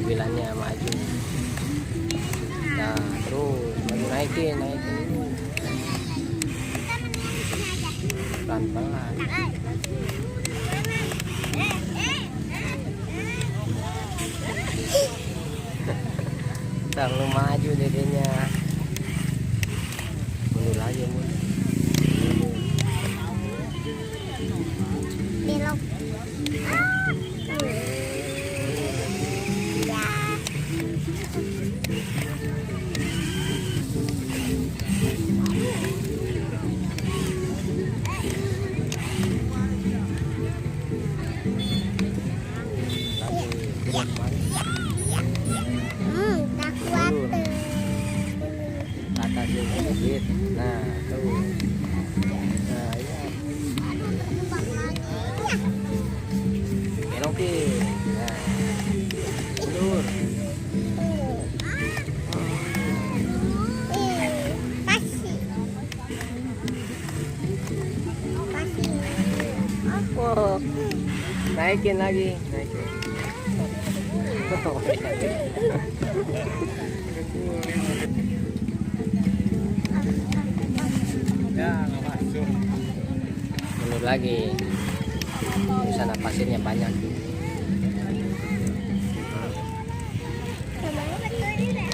mobilannya maju. Nah terus maju, naikin dulu pelan-pelan. Terlalu maju dedenya, mundur lagi, mundur. Belok. Tak kuat tuh. Atas sedikit. Nah tuh. Nah iya. Belokin. Nah mundur. Oh, naikin lagi, naikin. Ya, nggak masuk. Mundur lagi. Di sana pasirnya banyak.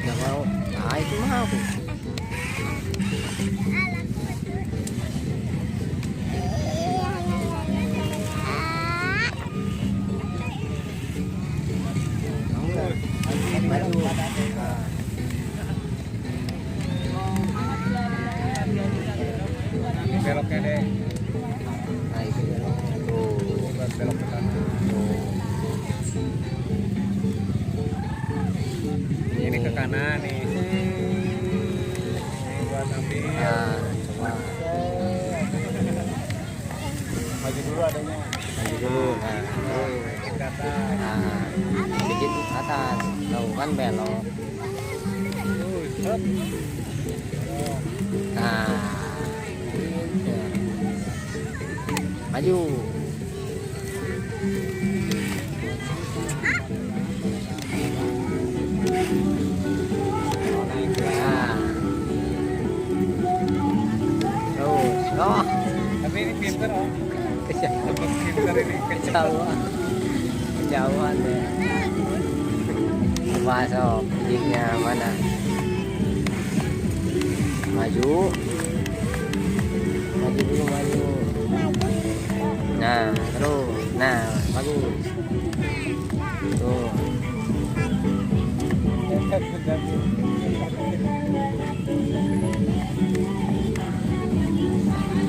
Nggak mau. Ah itu mau. Maju. Beloknya deh. Nah itu belok. Tuh. Buat belok ke kanan. Tuh. Ini ke kanan nih. Ini buat ambil. Nah, coba Maju dulu adanya. maju dulu. Nah, tuh. Sedikit ke atas. Nah, sedikit ke atas. Tuh kan belok. Hop. Nah, pinter. Maju. Nah, terus. Oh, Tapi ini pinter om. Lebih pinter ini. kejauhan. Kejauhan deh. Masuk, bijinya mana? Maju. Maju dulu, maju. Nah, terus. Nah, bagus. Tuh.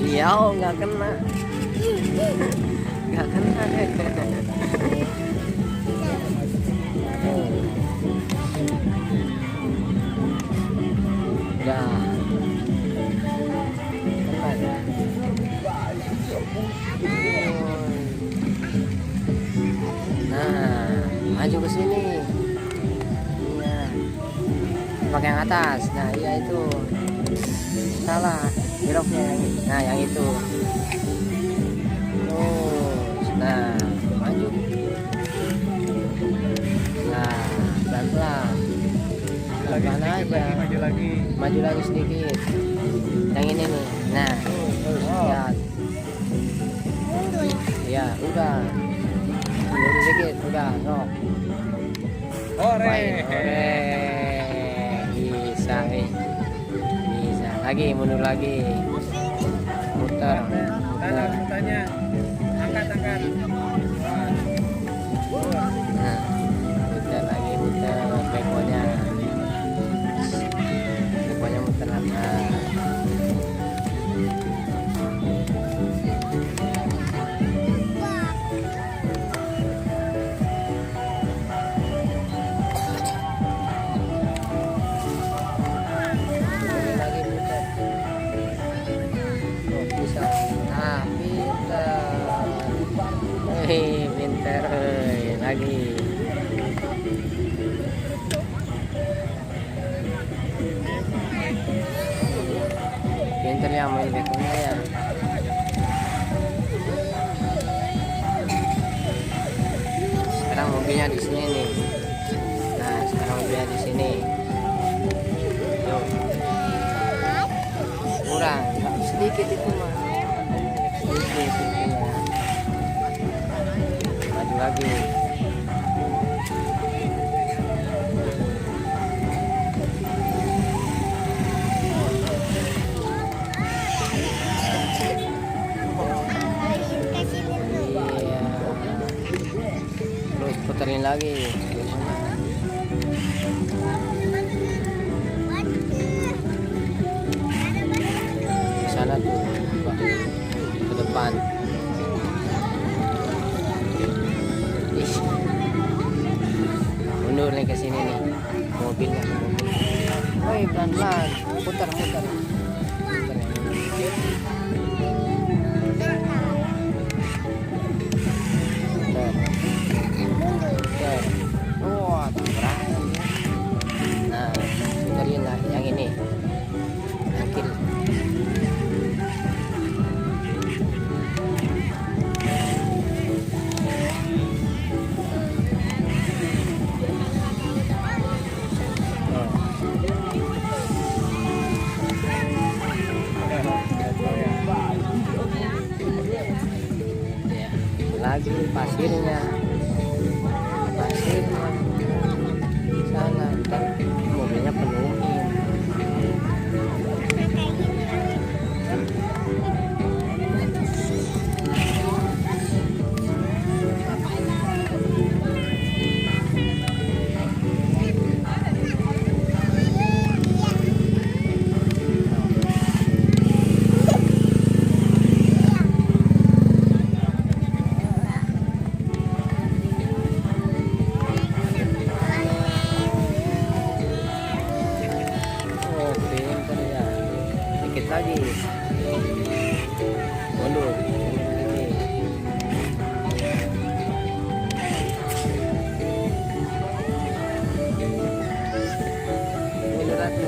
Iya, oh, nggak kena. Nggak kena. Udah. Nah, maju ke sini. Iya. Pakai yang atas. Nah, iya itu. Salah. Beloknya. Nah, yang itu. Terus. Nah, maju. Nah, pelan-pelan. Pelan-pelan aja. Maju lagi. Maju lagi sedikit. Yang ini nih. Nah, terus lihat. Ya, udah. Mundur sedikit, udah. Sok. Ore. Bisa nih. Bisa. Lagi, mundur lagi. Muter. Kanan mutanya. Angkat. Nah, muter lagi, muter. Bekonya. Bekonya muter. Nah. Pinter lagi. Pinter ya main bekonya ya. Sekarang mobilnya di sini nih. di sini. Yo. Kurang, sedikit itu mah. Sedikit itu ya. Maju lagi. Iya. Terus puterin lagi. Di sana tuh ke depan. Ih. Mundur nih ke sini nih mobilnya. Woi, pelan-pelan, putar. Putar yang ini. Putar. Wah, tabrakan ya. Nah, puterin lah yang ini. Yang kiri. Ya, lagi pasirnya sana ntar mobilnya penuhin. Oh, pintar ya. Dikit lagi. Mundur. Ini. Mundur lagi.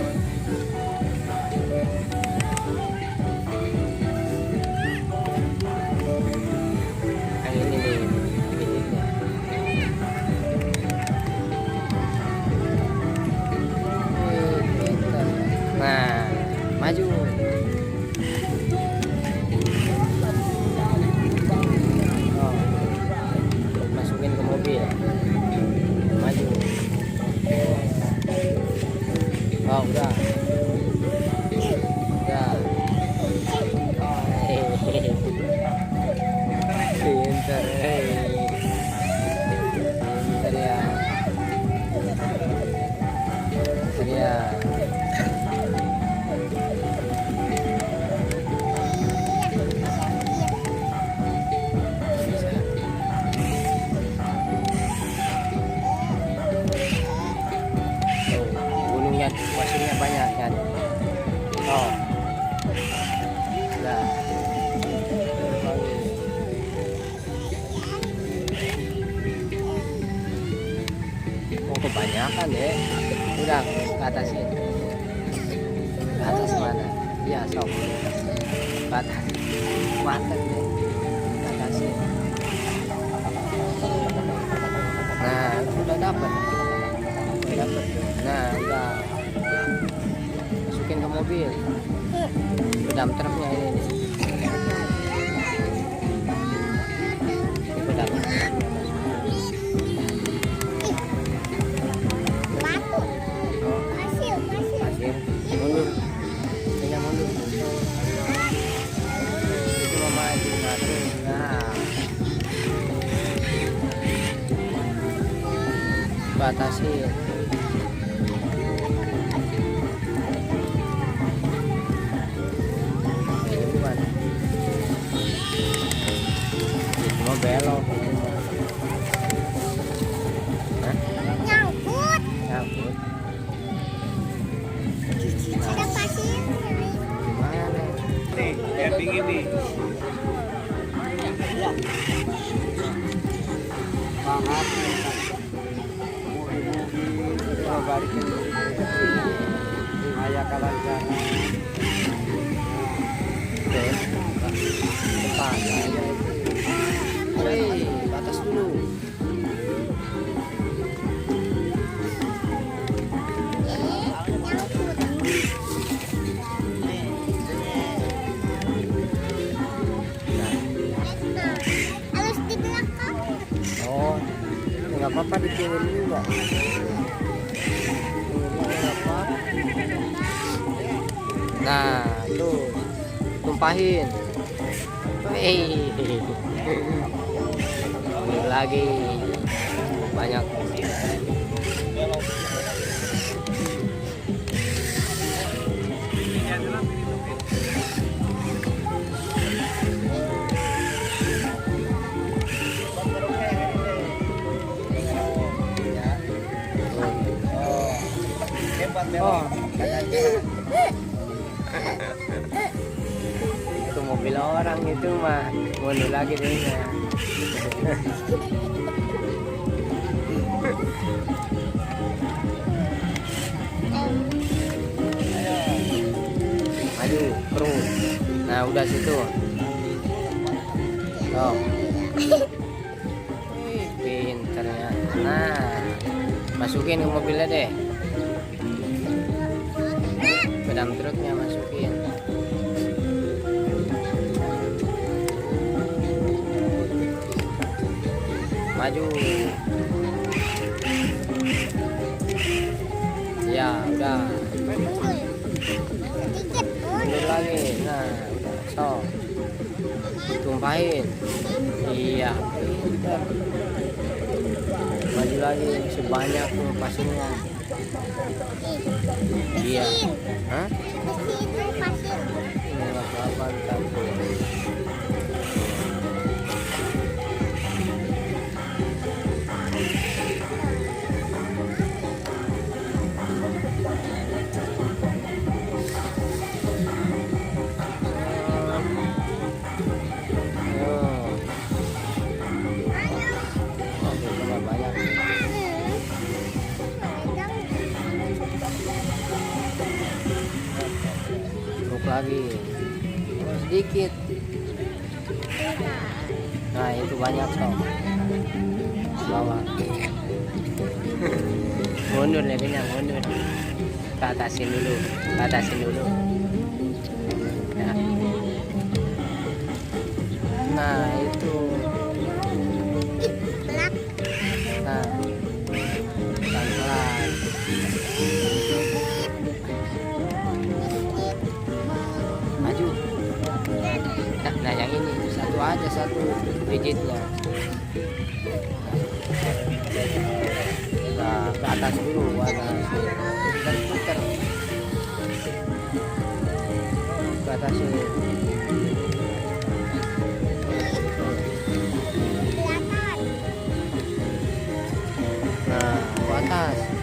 Yang ini nih. Bijinya. Pintar. Nah, maju. Oh, masukin ke mobil. Maju. Oh, udah. Udah. Oh, hehehe. Pintar, pintar ya. Pintar ya. Bisa. Tuh, gunungnya, pasirnya banyak kan. Oh, udah. Oh, kebanyakan ya. Udah ke atas ini. Ke atas mana? Iya, sok. Ke atas. Mantap deh. Ke atas ini. Nah, udah dapat. Udah dapat. Nah, udah. Masukin ke mobil. Ke dalam truknya ini nih. Itu dapat. Oh, pasir. Mundur. Ini mundur. Itu mama itu ngatur. Nah. Batasin. Ini bukan. Itu mau belok. Hah? Nyangkut. Nyangkut. Ada pasir. Gimana? Nih, camping ini. Depan aja itu. Hei, batas dulu. Oh, nggak apa-apa dipingin juga. Nggak apa-apa. Nah, tuh tumpahin. Wih, ini lagi banyak. Oh, itu mobil orang itu mah mundur lagi dia. Maju terus. Nah udah situ. Oh. Pinternya. Nah masukin ke mobilnya deh. Pedam truknya masukin. Maju. Ya udah. Mundur lagi. Nah udah. So tumpahin. Iya pinter. Maju lagi sebanyak tuh pasirnya. Iya. Hah? Ini nggak apa-apa ntar. Lagi sedikit. Nah itu banyak so bawah. Mundur levelnya, mundur ke atasin dulu, ke atasin dulu ya. Nah itu nah pelan-pelan. Maju. Nah yang ini satu aja, satu rigidnya. Nah ke atas dulu, putar ke atas dulu. Nah ke atas.